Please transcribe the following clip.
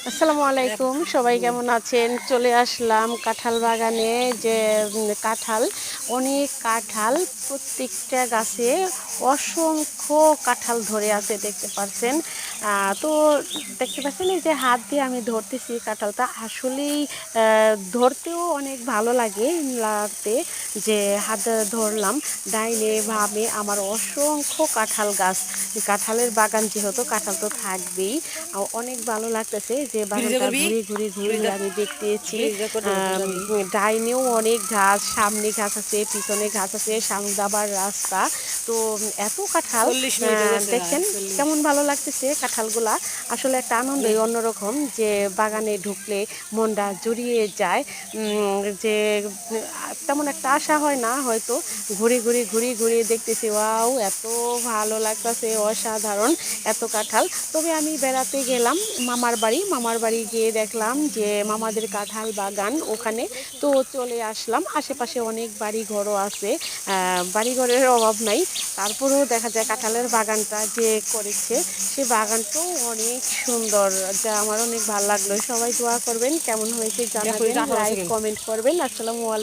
আসসালামু আলাইকুম, সবাই কেমন আছেন? চলে আসলাম কাঁঠাল বাগানে। যে কাঁঠাল, অনেক কাঁঠাল, প্রত্যেকটা গাছে অসংখ্য কাঁঠাল ধরে আছে, দেখতে পাচ্ছেন। তো দেখতে পাচ্ছেন, এই যে হাত দিয়ে আমি ধরতেছি কাঁঠালটা, আসলেই ধরতেও অনেক ভালো লাগতে, যে হাত ধরলাম ডাইনে বামে আমার অসংখ্য কাঁঠাল গাছ, কাঁঠালের বাগান, যেহেতু কাঁঠাল তো থাকবেই। অনেক ভালো লাগতেছে যে বাগানটা ঘুরে ঘুরে ঘুরে ঘুরে আমি দেখতেছি। ডাইনেও অনেক গাছ, সামনে গাছ আছে, পিছনে গাছ আছে, সামনে যাবার রাস্তা। তো এত কাঁঠাল, দেখেন কেমন ভালো লাগতেছে কাঁঠালগুলা। আসলে একটা আনন্দই অন্যরকম, যে বাগানে ঢুকলে মনটা জুড়িয়ে যায়। যে তেমন একটা আশা হয় না, হয়তো ঘুরে ঘুরে ঘুরে ঘুরে দেখতেছি, ওয়াও এত ভালো লাগতেছে, অসাধারণ এত কাঁঠাল। তবে আমি বেড়াতে গেলাম মামার বাড়ি গিয়ে দেখলাম যে মামাদের কাঁঠাল বাগান ওখানে। তো চলে আসলাম, আশেপাশে অনেক বাড়ি ঘরও আছে, বাড়ি ঘরের অভাব নাই। তারপরেও দেখা যায় কাঁঠালের বাগানটা যে করেছে, সে বাগানটাও অনেক সুন্দর, যা আমার অনেক ভালো লাগলো। সবাই দোয়া করবেন, কেমন হয়েছে জানাবেন, লাইক কমেন্ট করবেন। আসসালামু আলাইকুম।